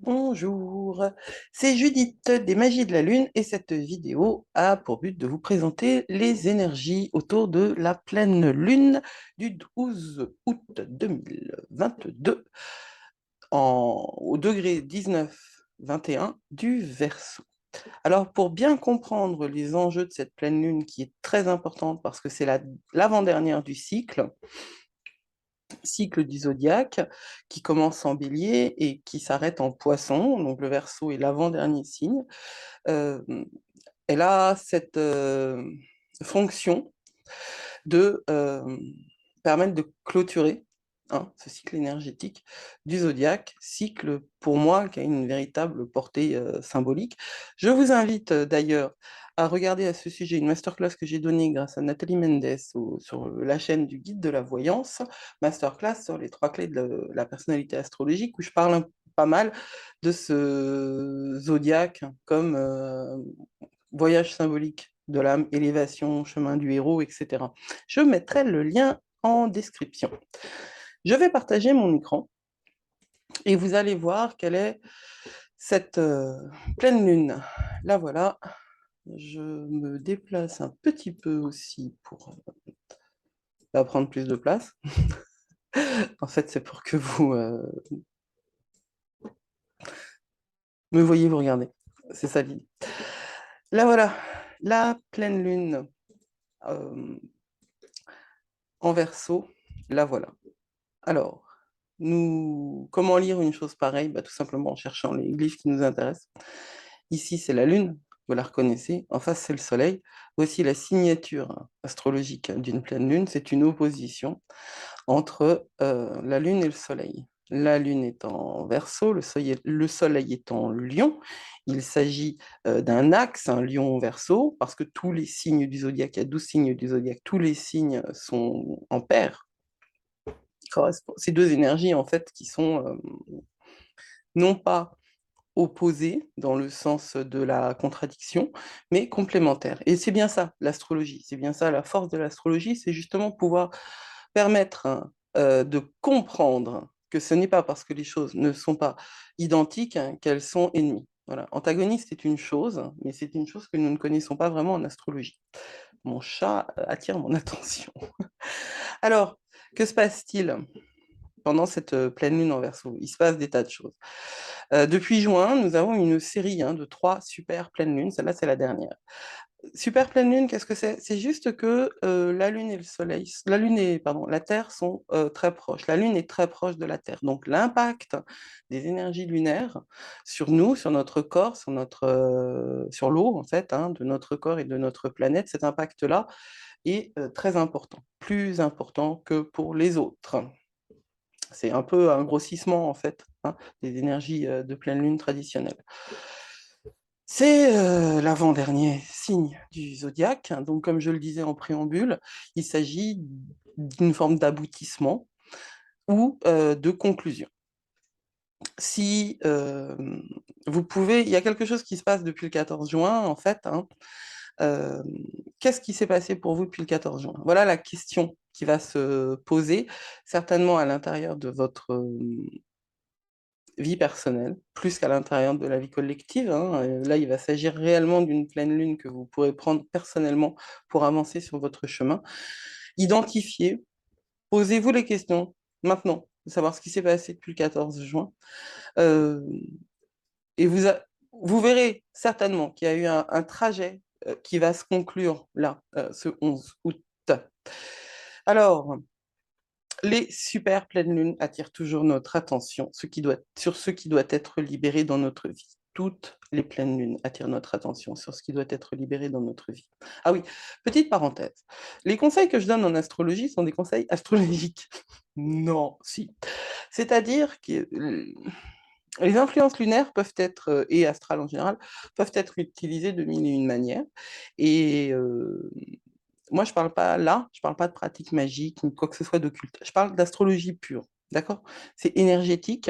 Bonjour, c'est Judith des Magies de la Lune et cette vidéo a pour but de vous présenter les énergies autour de la pleine lune du 12 août 2022 au degré 19-21 du Verseau. Alors pour bien comprendre les enjeux de cette pleine lune qui est très importante parce que c'est l'avant-dernière du cycle du zodiaque qui commence en bélier et qui s'arrête en poisson, donc le Verseau est l'avant-dernier signe. Euh, Elle a cette fonction de permettre de clôturer ce cycle énergétique du zodiaque, cycle pour moi qui a une véritable portée symbolique. Je vous invite d'ailleurs à regarder à ce sujet une masterclass que j'ai donnée grâce à Nathalie Mendes sur la chaîne du Guide de la Voyance, masterclass sur les 3 clés de la personnalité astrologique, où je parle pas mal de ce zodiaque comme voyage symbolique de l'âme, élévation, chemin du héros, etc. Je mettrai le lien en description. Je vais partager mon écran et vous allez voir quelle est cette pleine lune. Là, voilà. Je me déplace un petit peu aussi pour pas prendre plus de place. En fait, c'est pour que vous me voyez vous regarder. C'est ça l'idée. Là, voilà. La pleine lune euh, en Verseau. Là, voilà. Alors, comment lire une chose pareille? Tout simplement en cherchant les glyphes qui nous intéressent. Ici, c'est la Lune, vous la reconnaissez. En face, c'est le Soleil. Voici la signature astrologique d'une pleine Lune. C'est une opposition entre la Lune et le Soleil. La Lune est en Verseau, le Soleil est en Lion. Il s'agit d'un axe, un Lion-Verseau, parce que tous les signes du zodiaque, il y a 12 signes du zodiaque, tous les signes sont en paire. Ces deux énergies, en fait, qui sont non pas opposées dans le sens de la contradiction, mais complémentaires. Et c'est bien ça, l'astrologie. C'est bien ça, la force de l'astrologie, c'est justement pouvoir permettre de comprendre que ce n'est pas parce que les choses ne sont pas identiques qu'elles sont ennemies. Voilà. Antagoniste est une chose, mais c'est une chose que nous ne connaissons pas vraiment en astrologie. Mon chat attire mon attention. Alors, que se passe-t-il pendant cette pleine lune en Verseau? Il se passe des tas de choses. Depuis juin, nous avons une série de 3 super pleines lunes. Celle-là, c'est la dernière. Super pleine lune, qu'est-ce que c'est? C'est juste que la Lune et le Soleil, la Terre sont très proches. La Lune est très proche de la Terre. Donc l'impact des énergies lunaires sur nous, sur notre corps, sur l'eau en fait, de notre corps et de notre planète, cet impact-là est très important, plus important que pour les autres. C'est un peu un grossissement en fait des énergies de pleine lune traditionnelles. C'est l'avant-dernier signe du zodiaque. Donc, comme je le disais en préambule, il s'agit d'une forme d'aboutissement ou de conclusion. Si vous pouvez, il y a quelque chose qui se passe depuis le 14 juin, en fait. Euh, Qu'est-ce qui s'est passé pour vous depuis le 14 juin? Voilà la question qui va se poser, certainement à l'intérieur de votre vie personnelle, plus qu'à l'intérieur de la vie collective. Là, il va s'agir réellement d'une pleine lune que vous pourrez prendre personnellement pour avancer sur votre chemin. Identifiez, posez-vous les questions maintenant, de savoir ce qui s'est passé depuis le 14 juin. Euh, et vous verrez certainement qu'il y a eu un trajet qui va se conclure là, ce 11 août. Alors, les super pleines lunes attirent toujours notre attention sur ce qui doit être libéré dans notre vie. Toutes les pleines lunes attirent notre attention sur ce qui doit être libéré dans notre vie. Ah oui, petite parenthèse. Les conseils que je donne en astrologie sont des conseils astrologiques. Non, si. C'est-à-dire que les influences lunaires peuvent être, et astrales en général, peuvent être utilisées de mille et une manières. Et moi, je parle pas de pratique magique ni quoi que ce soit d'occulte. Je parle d'astrologie pure, d'accord? C'est énergétique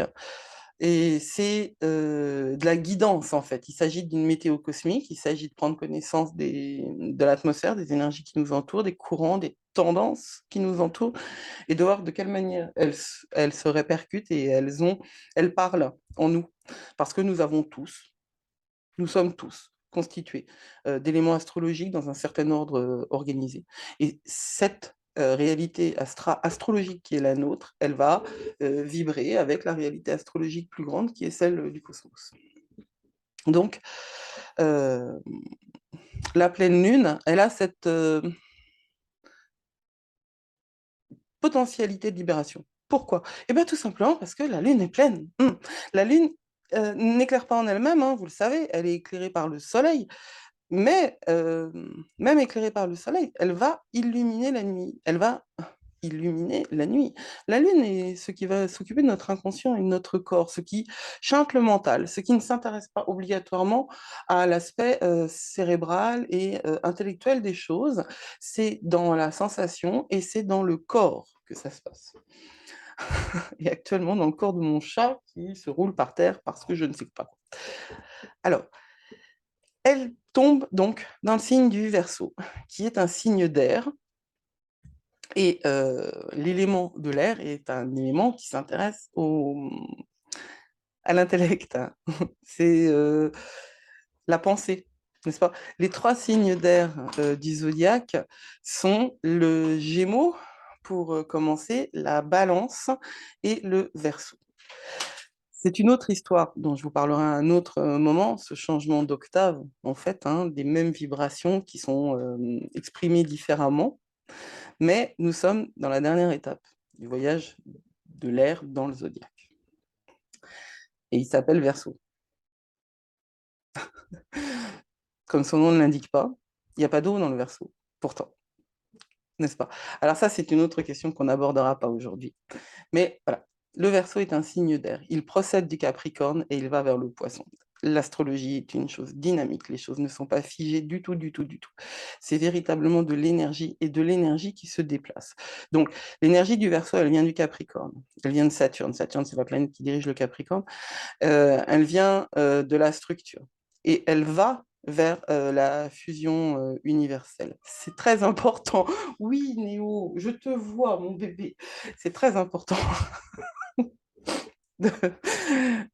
et c'est de la guidance, en fait. Il s'agit d'une météo cosmique, il s'agit de prendre connaissance de l'atmosphère, des énergies qui nous entourent, des courants, tendances qui nous entourent et de voir de quelle manière elles se répercutent et elles parlent en nous. Parce que nous sommes tous constitués d'éléments astrologiques dans un certain ordre organisé. Et cette réalité astrologique qui est la nôtre, elle va vibrer avec la réalité astrologique plus grande qui est celle du cosmos. Donc, la pleine lune, elle a cette potentialité de libération. Pourquoi? Eh bien, tout simplement parce que la lune est pleine. La lune n'éclaire pas en elle-même, hein, vous le savez, elle est éclairée par le soleil. Mais même éclairée par le soleil, elle va illuminer la nuit. Elle va illuminer la nuit. La lune est ce qui va s'occuper de notre inconscient et de notre corps, ce qui chante le mental, ce qui ne s'intéresse pas obligatoirement à l'aspect cérébral et intellectuel des choses. C'est dans la sensation et c'est dans le corps que ça se passe. Et actuellement dans le corps de mon chat qui se roule par terre parce que je ne sais pas quoi. Alors, elle tombe donc dans le signe du Verseau, qui est un signe d'air. Et l'élément de l'air est un élément qui s'intéresse à l'intellect. C'est la pensée, n'est-ce pas? Les 3 signes d'air du zodiaque sont le Gémeaux, pour commencer, la Balance et le Verseau. C'est une autre histoire dont je vous parlerai à un autre moment, ce changement d'octave, en fait, hein, des mêmes vibrations qui sont exprimées différemment, mais nous sommes dans la dernière étape du voyage de l'air dans le zodiaque. Et il s'appelle Verseau. Comme son nom ne l'indique pas, il n'y a pas d'eau dans le Verseau, pourtant, n'est-ce pas? Alors ça, c'est une autre question qu'on n'abordera pas aujourd'hui. Mais voilà, le Verseau est un signe d'air. Il procède du Capricorne et il va vers le Poisson. L'astrologie est une chose dynamique, les choses ne sont pas figées du tout, du tout, du tout. C'est véritablement de l'énergie et de l'énergie qui se déplace. Donc, l'énergie du Verseau, elle vient du Capricorne, elle vient de Saturne. Saturne, c'est la planète qui dirige le Capricorne. Elle vient de la structure et elle va vers la fusion universelle. C'est très important. Oui, Néo, je te vois, mon bébé. C'est très important de,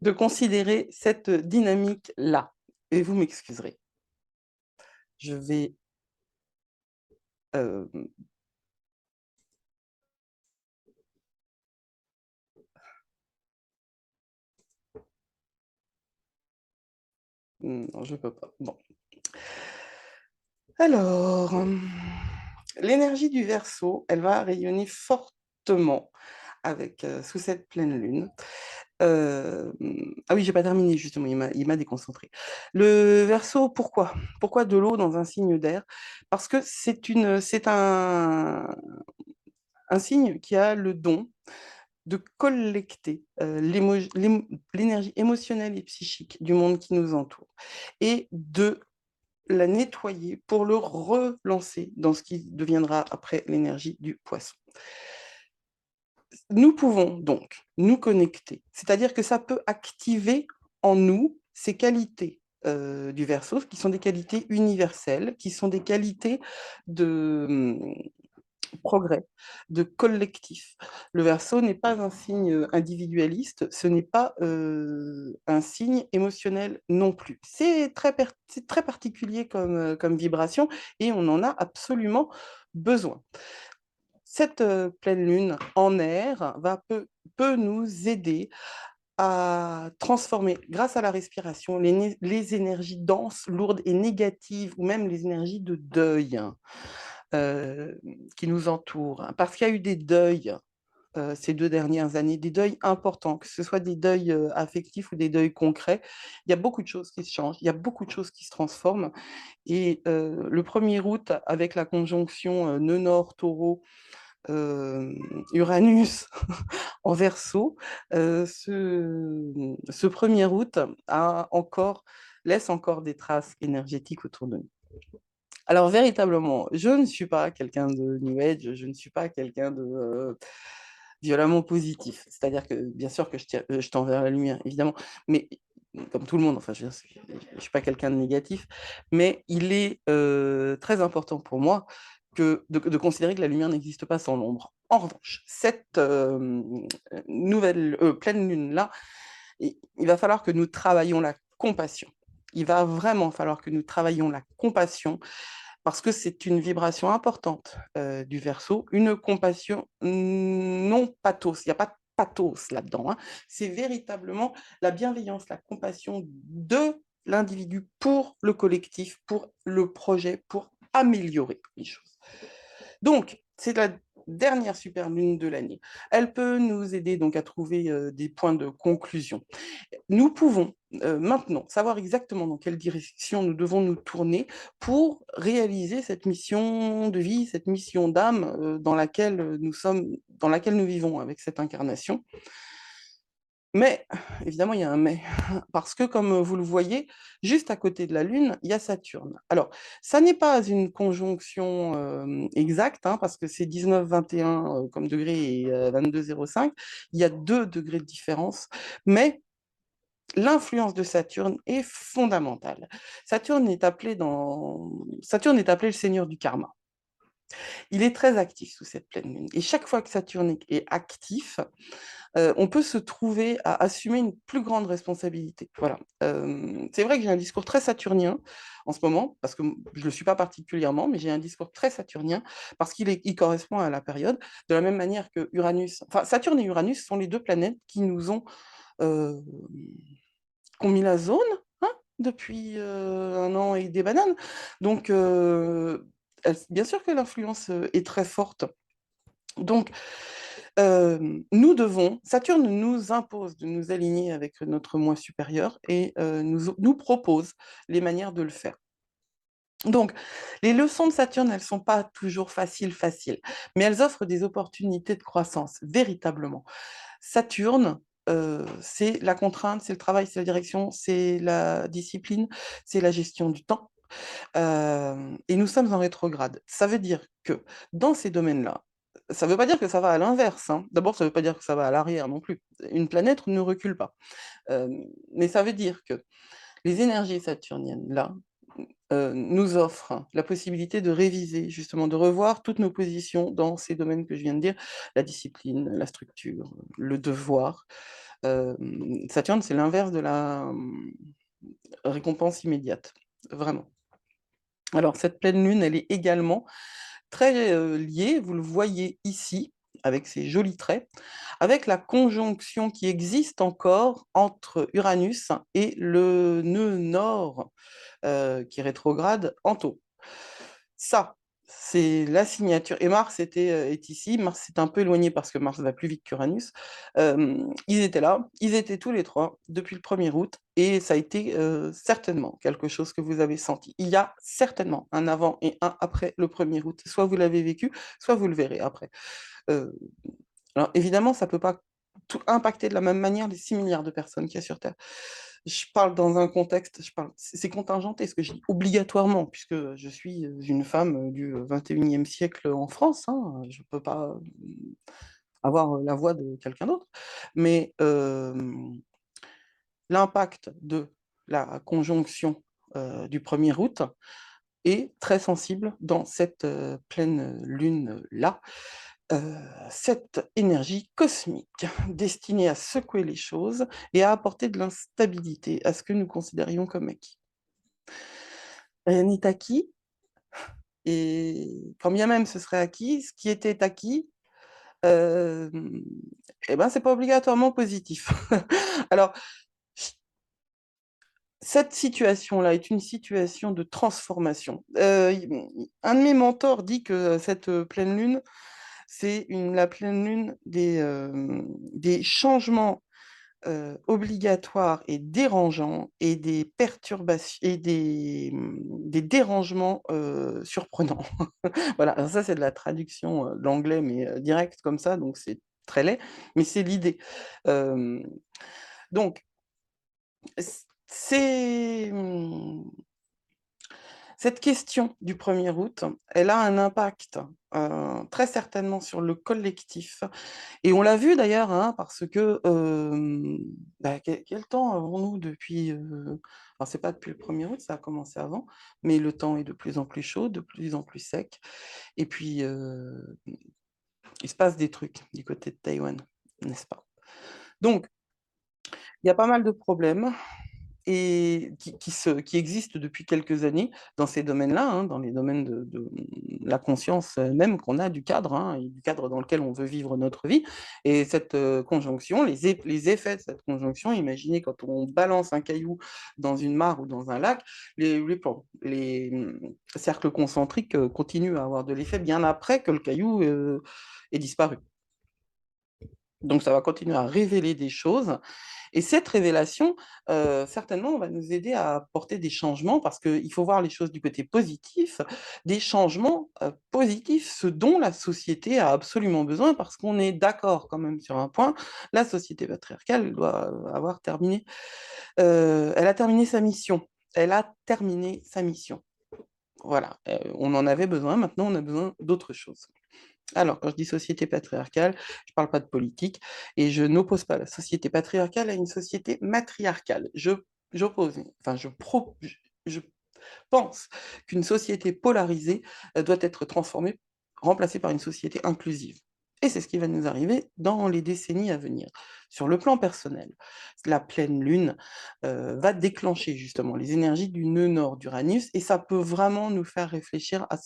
de considérer cette dynamique-là. Et vous m'excuserez. Je vais... euh, non, je peux pas. Bon. Alors, l'énergie du Verseau, elle va rayonner fortement avec, sous cette pleine lune. Ah oui, j'ai pas terminé justement, il m'a déconcentré. Le Verseau, pourquoi? Pourquoi de l'eau dans un signe d'air? Parce que c'est un signe qui a le don de collecter l'énergie émotionnelle et psychique du monde qui nous entoure et de la nettoyer pour le relancer dans ce qui deviendra après l'énergie du Poisson. Nous pouvons donc nous connecter, c'est-à-dire que ça peut activer en nous ces qualités du Verseau, qui sont des qualités universelles, qui sont des qualités de progrès, de collectif. Le Verseau n'est pas un signe individualiste, ce n'est pas un signe émotionnel non plus. C'est très particulier comme vibration et on en a absolument besoin. Cette pleine lune en air peut nous aider à transformer, grâce à la respiration, les énergies denses, lourdes et négatives, ou même les énergies de deuil qui nous entourent. Parce qu'il y a eu des deuils ces 2 dernières années, des deuils importants, que ce soit des deuils affectifs ou des deuils concrets. Il y a beaucoup de choses qui se changent, il y a beaucoup de choses qui se transforment. Et le 1er août, avec la conjonction nœud nord-taureau, Uranus en Verseau, ce 1er août laisse encore des traces énergétiques autour de nous. Alors véritablement, je ne suis pas quelqu'un de New Age, je ne suis pas quelqu'un de violemment positif. C'est-à-dire que bien sûr que je tends vers la lumière, évidemment, mais comme tout le monde, enfin je ne suis pas quelqu'un de négatif, mais il est très important pour moi de considérer que la lumière n'existe pas sans l'ombre. En revanche, cette nouvelle pleine lune-là, il va falloir que nous travaillions la compassion. Il va vraiment falloir que nous travaillions la compassion parce que c'est une vibration importante du Verseau, une compassion non pathos. Il n'y a pas de pathos là-dedans, hein. C'est véritablement la bienveillance, la compassion de l'individu pour le collectif, pour le projet, pour améliorer les choses. Donc, c'est la dernière super lune de l'année. Elle peut nous aider donc à trouver des points de conclusion. Nous pouvons maintenant savoir exactement dans quelle direction nous devons nous tourner pour réaliser cette mission de vie, cette mission d'âme dans laquelle nous sommes, dans laquelle nous vivons avec cette incarnation. Mais, évidemment, il y a un mais, parce que comme vous le voyez, juste à côté de la Lune, il y a Saturne. Alors, ça n'est pas une conjonction exacte, hein, parce que c'est 19,21 comme degré et 22,05. Il y a 2 degrés de différence, mais l'influence de Saturne est fondamentale. Saturne est appelé le seigneur du karma. Il est très actif sous cette pleine lune. Et chaque fois que Saturne est actif, on peut se trouver à assumer une plus grande responsabilité. Voilà. C'est vrai que j'ai un discours très saturnien en ce moment, parce que je ne le suis pas particulièrement, mais j'ai un discours très saturnien, parce il correspond à la période, de la même manière que Uranus. Enfin, Saturne et Uranus sont les 2 planètes qui nous ont euh, mis la zone, hein, depuis 1 an et des bananes. Donc, bien sûr que l'influence est très forte. Donc, Saturne nous impose de nous aligner avec notre moi supérieur et nous propose les manières de le faire. Donc, les leçons de Saturne, elles ne sont pas toujours faciles, mais elles offrent des opportunités de croissance, véritablement. Saturne, c'est la contrainte, c'est le travail, c'est la direction, c'est la discipline, c'est la gestion du temps. Et nous sommes en rétrograde. Ça veut dire que dans ces domaines-là, ça ne veut pas dire que ça va à l'inverse, hein. D'abord, ça ne veut pas dire que ça va à l'arrière non plus. Une planète ne recule pas. Mais ça veut dire que les énergies saturniennes, là, nous offrent la possibilité de réviser, justement, de revoir toutes nos positions dans ces domaines que je viens de dire, la discipline, la structure, le devoir. Saturne, c'est l'inverse de la récompense immédiate, vraiment. Alors, cette pleine lune, elle est également très liée, vous le voyez ici, avec ces jolis traits, avec la conjonction qui existe encore entre Uranus et le nœud nord qui est rétrograde en Taureau. Ça, c'est la signature. Et Mars est ici. Mars s'est un peu éloigné parce que Mars va plus vite qu'Uranus. Ils étaient là, ils étaient tous les 3 depuis le 1er août et ça a été certainement quelque chose que vous avez senti. Il y a certainement un avant et un après le 1er août. Soit vous l'avez vécu, soit vous le verrez après. Euh, alors évidemment, ça ne peut pas tout impacter de la même manière les 6 milliards de personnes qu'il y a sur Terre. Je parle dans un contexte, c'est contingenté ce que je dis, obligatoirement, puisque je suis une femme du 21e siècle en France, hein, je ne peux pas avoir la voix de quelqu'un d'autre, mais l'impact de la conjonction du 1er août est très sensible dans cette pleine lune-là. Cette énergie cosmique destinée à secouer les choses et à apporter de l'instabilité à ce que nous considérions comme acquis. Rien n'est acquis, et quand bien même ce serait acquis, ce qui était acquis, euh, eh ben, c'est pas obligatoirement positif. Alors, cette situation-là est une situation de transformation. Un de mes mentors dit que cette pleine lune, c'est la pleine lune des changements obligatoires et dérangeants et des perturbations et des dérangements surprenants. Voilà, alors ça c'est de la traduction de l'anglais, mais direct comme ça, donc c'est très laid, mais c'est l'idée. Euh, donc, c'est Cette question du 1er août, elle a un impact très certainement sur le collectif. Et on l'a vu d'ailleurs, hein, parce que quel temps avons-nous depuis... Alors, c'est pas depuis le 1er août, ça a commencé avant, mais le temps est de plus en plus chaud, de plus en plus sec. Et puis, il se passe des trucs du côté de Taïwan, n'est-ce pas? Donc, il y a pas mal de problèmes et qui existent depuis quelques années dans ces domaines-là, hein, dans les domaines de la conscience même qu'on a du cadre, hein, et du cadre dans lequel on veut vivre notre vie. Et cette conjonction, les effets de cette conjonction, imaginez quand on balance un caillou dans une mare ou dans un lac, les cercles concentriques continuent à avoir de l'effet bien après que le caillou ait disparu. Donc ça va continuer à révéler des choses. Et cette révélation, certainement, va nous aider à apporter des changements parce qu'il faut voir les choses du côté positif, des changements positifs, ce dont la société a absolument besoin parce qu'on est d'accord quand même sur un point, la société patriarcale elle doit avoir terminé, elle a terminé sa mission. Elle a terminé sa mission. Voilà, on en avait besoin, maintenant on a besoin d'autre chose. Alors, quand je dis société patriarcale, je ne parle pas de politique et je n'oppose pas la société patriarcale à une société matriarcale. J'oppose, enfin, je pense qu'une société polarisée doit être transformée, remplacée par une société inclusive. Et c'est ce qui va nous arriver dans les décennies à venir. Sur le plan personnel, la pleine lune va déclencher justement les énergies du nœud nord d'Uranus et ça peut vraiment nous faire réfléchir à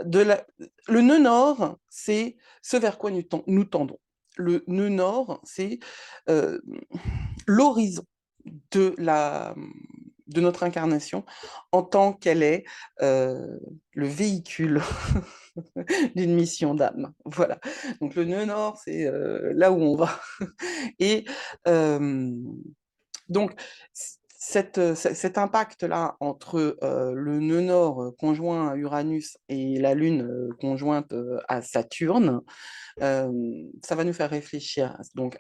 le nœud nord, c'est ce vers quoi nous tendons. Le nœud nord, c'est euh, l'horizon de, de notre incarnation en tant qu'elle est le véhicule d'une mission d'âme. Voilà. Donc le nœud nord, c'est là où on va. Et donc, cet impact-là entre le nœud nord conjoint à Uranus et la Lune conjointe à Saturne, ça va nous faire réfléchir donc,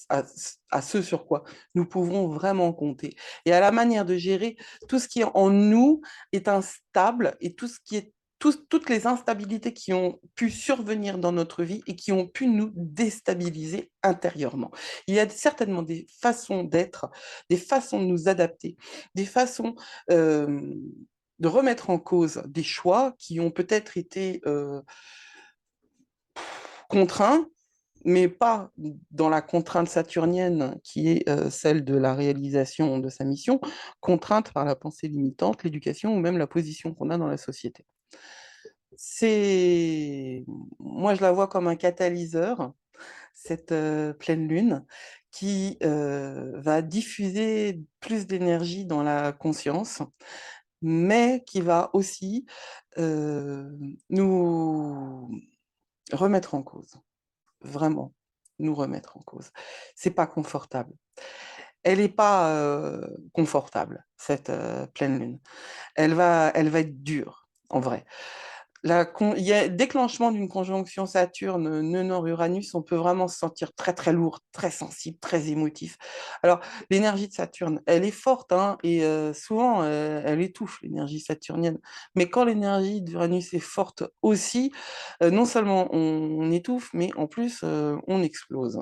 à ce sur quoi nous pouvons vraiment compter et à la manière de gérer tout ce qui en nous est instable et tout ce qui est toutes les instabilités qui ont pu survenir dans notre vie et qui ont pu nous déstabiliser intérieurement. Il y a certainement des façons d'être, des façons de nous adapter, des façons de remettre en cause des choix qui ont peut-être été contraints, mais pas dans la contrainte saturnienne qui est celle de la réalisation de sa mission, contrainte par la pensée limitante, l'éducation ou même la position qu'on a dans la société. Moi, je la vois comme un catalyseur, cette pleine lune, qui va diffuser plus d'énergie dans la conscience, mais qui va aussi nous remettre en cause, vraiment nous remettre en cause. C'est pas confortable. Elle n'est pas confortable, cette pleine lune. Elle va être dure, en vrai. Il y a déclenchement d'une conjonction Saturne, nœud nord-Uranus, on peut vraiment se sentir très très lourd, très sensible, très émotif. Alors, l'énergie de Saturne, elle est forte, hein, et souvent, elle étouffe, l'énergie saturnienne. Mais quand l'énergie d'Uranus est forte aussi, non seulement on étouffe, mais en plus, on explose.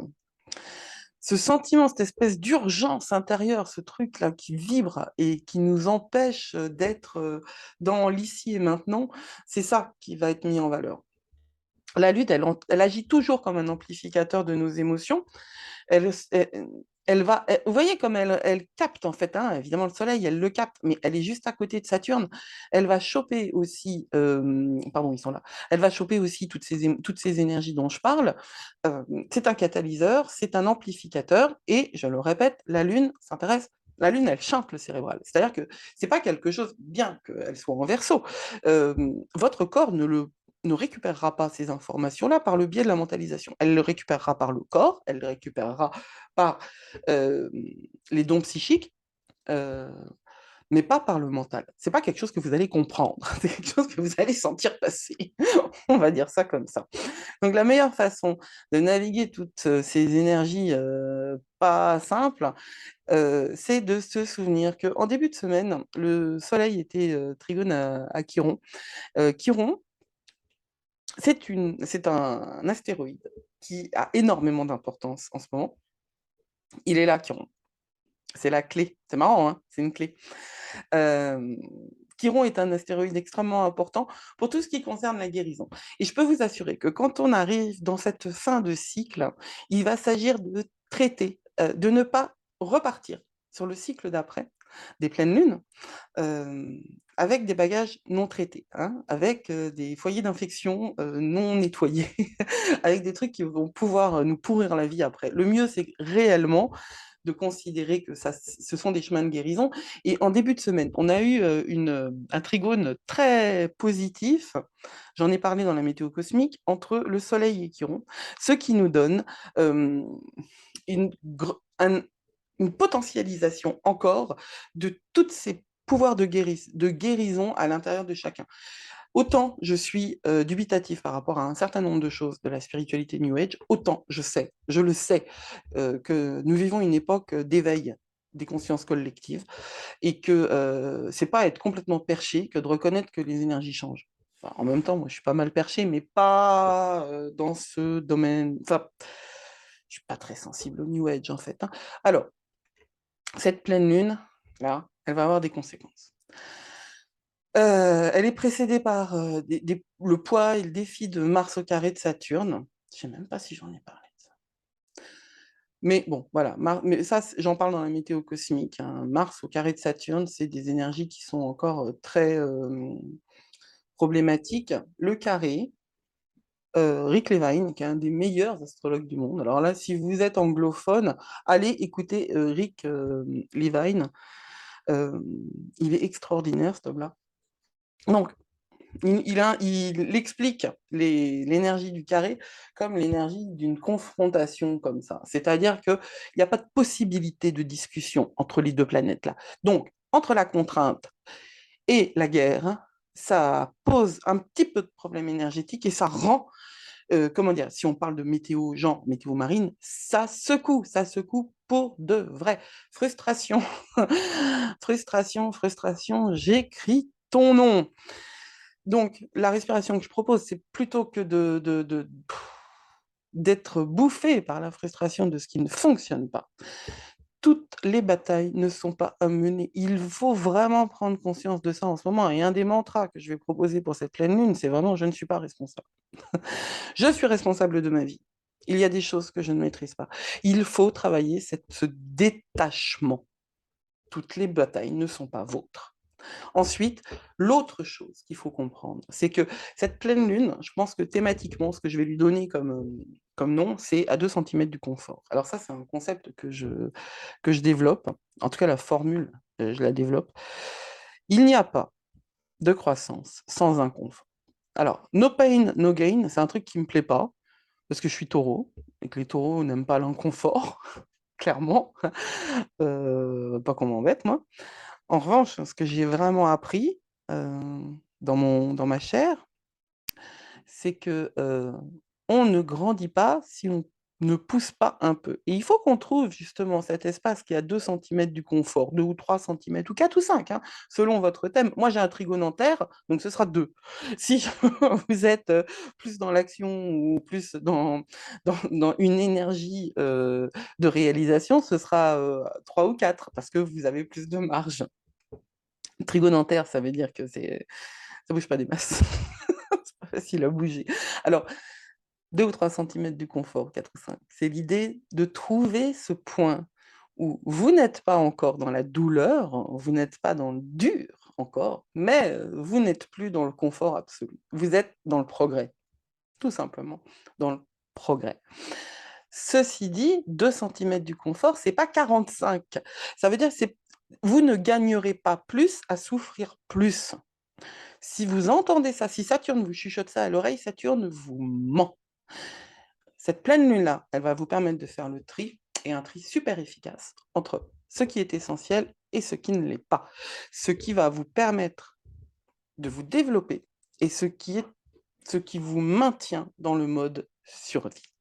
Ce sentiment, cette espèce d'urgence intérieure, ce truc-là qui vibre et qui nous empêche d'être dans l'ici et maintenant, c'est ça qui va être mis en valeur. La lutte, elle agit toujours comme un amplificateur de nos émotions. Elle, elle, vous voyez comme elle capte en fait, hein, évidemment le Soleil, elle le capte, mais elle est juste à côté de Saturne. Elle va choper aussi, pardon, ils sont là. Elle va choper aussi toutes ces énergies dont je parle. C'est un catalyseur, c'est un amplificateur, et je le répète, la Lune s'intéresse. La Lune, elle chante le cérébral. C'est-à-dire que c'est pas quelque chose, bien qu'elle soit en verso, votre corps ne récupérera pas ces informations-là par le biais de la mentalisation. Elle le récupérera par le corps, elle le récupérera par les dons psychiques, euh, mais pas par le mental. C'est pas quelque chose que vous allez comprendre, c'est quelque chose que vous allez sentir passer. On va dire ça comme ça. Donc la meilleure façon de naviguer toutes ces énergies pas simples, c'est de se souvenir qu'en début de semaine, le Soleil était trigone à Chiron. Chiron, c'est un astéroïde qui a énormément d'importance en ce moment. Il est là, Chiron. C'est la clé. C'est marrant, hein, c'est une clé. Chiron est un astéroïde extrêmement important pour tout ce qui concerne la guérison. Et je peux vous assurer que quand on arrive dans cette fin de cycle, il va s'agir de traiter, de ne pas repartir sur le cycle d'après, des pleines lunes, avec des bagages non traités, hein, avec des foyers d'infection non nettoyés, avec des trucs qui vont pouvoir nous pourrir la vie après. Le mieux, c'est réellement de considérer que ce sont des chemins de guérison. Et en début de semaine, on a eu un trigone très positif, j'en ai parlé dans la météo cosmique, entre le Soleil et Chiron, ce qui nous donne euh, une, une potentialisation encore de tous ces pouvoirs de guérison à l'intérieur de chacun. Autant je suis dubitatif par rapport à un certain nombre de choses de la spiritualité New Age, autant je le sais, que nous vivons une époque d'éveil des consciences collectives et que c'est pas être complètement perché que de reconnaître que les énergies changent. Enfin, en même temps, moi, je suis pas mal perché, mais pas dans ce domaine. Enfin, je suis pas très sensible au New Age en fait, hein. Alors, cette pleine lune, là, elle va avoir des conséquences. Elle est précédée par le poids et le défi de Mars au carré de Saturne. Je ne sais même pas si j'en ai parlé de ça. Mais bon, voilà. Mais ça, j'en parle dans la météo cosmique, hein. Mars au carré de Saturne, c'est des énergies qui sont encore très problématiques. Le carré, Rick Levine, qui est un des meilleurs astrologues du monde. Alors là, si vous êtes anglophone, allez écouter Rick Levine. Euh, il est extraordinaire, cet homme-là. Donc, il explique l'énergie du carré comme l'énergie d'une confrontation comme ça. C'est-à-dire qu'il n'y a pas de possibilité de discussion entre les deux planètes-là. Donc, entre la contrainte et la guerre, ça pose un petit peu de problème énergétique et ça rend, comment dire, si on parle de météo, genre météo marine, ça secoue pour de vrai. Frustration, frustration, j'écris ton nom. Donc, la respiration que je propose, c'est plutôt que d'être bouffé par la frustration de ce qui ne fonctionne pas. Toutes les batailles ne sont pas à mener. Il faut vraiment prendre conscience de ça en ce moment. Et un des mantras que je vais proposer pour cette pleine lune, c'est vraiment je ne suis pas responsable. Je suis responsable de ma vie. Il y a des choses que je ne maîtrise pas. Il faut travailler ce détachement. Toutes les batailles ne sont pas vôtres. Ensuite, l'autre chose qu'il faut comprendre, c'est que cette pleine lune, je pense que thématiquement, ce que je vais lui donner comme nom, c'est à 2 centimètres du confort. Alors ça, c'est un concept que je développe, en tout cas la formule, je la développe. Il n'y a pas de croissance sans inconfort. Alors, no pain, no gain, c'est un truc qui ne me plaît pas, parce que je suis taureau, et que les taureaux n'aiment pas l'inconfort, clairement. Pas qu'on m'embête, moi. En revanche, ce que j'ai vraiment appris dans ma chair, c'est que on ne grandit pas si on ne pousse pas un peu. Et il faut qu'on trouve justement cet espace qui a 2 centimètres du confort, 2 ou 3 centimètres, ou 4 ou 5, hein, selon votre thème. Moi, j'ai un trigone en terre, donc ce sera 2. Si vous êtes plus dans l'action ou plus dans une énergie de réalisation, ce sera 3 ou 4, parce que vous avez plus de marge. Trigonentaire, ça veut dire que ça bouge pas des masses. C'est pas facile à bouger. Alors, 2 ou 3 centimètres du confort, 4 ou 5. C'est l'idée de trouver ce point où vous n'êtes pas encore dans la douleur, vous n'êtes pas dans le dur encore, mais vous n'êtes plus dans le confort absolu. Vous êtes dans le progrès, tout simplement, dans le progrès. Ceci dit, 2 centimètres du confort, c'est pas 45. Ça veut dire que vous ne gagnerez pas plus à souffrir plus. Si vous entendez ça, si Saturne vous chuchote ça à l'oreille, Saturne vous ment. Cette pleine lune-là, elle va vous permettre de faire le tri et un tri super efficace entre ce qui est essentiel et ce qui ne l'est pas. Ce qui va vous permettre de vous développer et ce qui vous maintient dans le mode survie.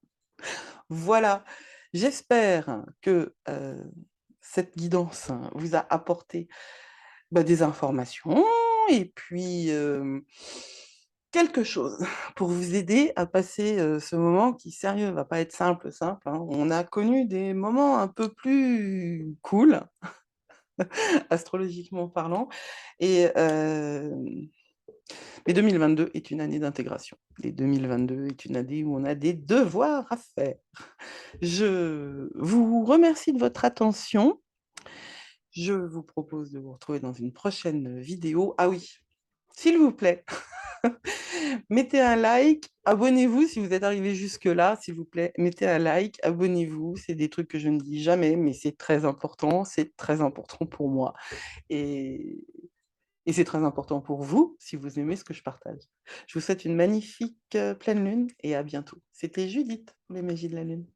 Voilà, j'espère que cette guidance vous a apporté des informations et puis quelque chose pour vous aider à passer ce moment qui, sérieux, va pas être simple, simple, hein. On a connu des moments un peu plus cool, astrologiquement parlant, et mais 2022 est une année d'intégration. Et 2022 est une année où on a des devoirs à faire. Je vous remercie de votre attention. Je vous propose de vous retrouver dans une prochaine vidéo. Ah oui, s'il vous plaît, mettez un like, abonnez-vous si vous êtes arrivé jusque-là, s'il vous plaît. Mettez un like, abonnez-vous. C'est des trucs que je ne dis jamais, mais c'est très important. C'est très important pour moi. Et, et c'est très important pour vous si vous aimez ce que je partage. Je vous souhaite une magnifique pleine lune et à bientôt. C'était Judith, les Magies de la Lune.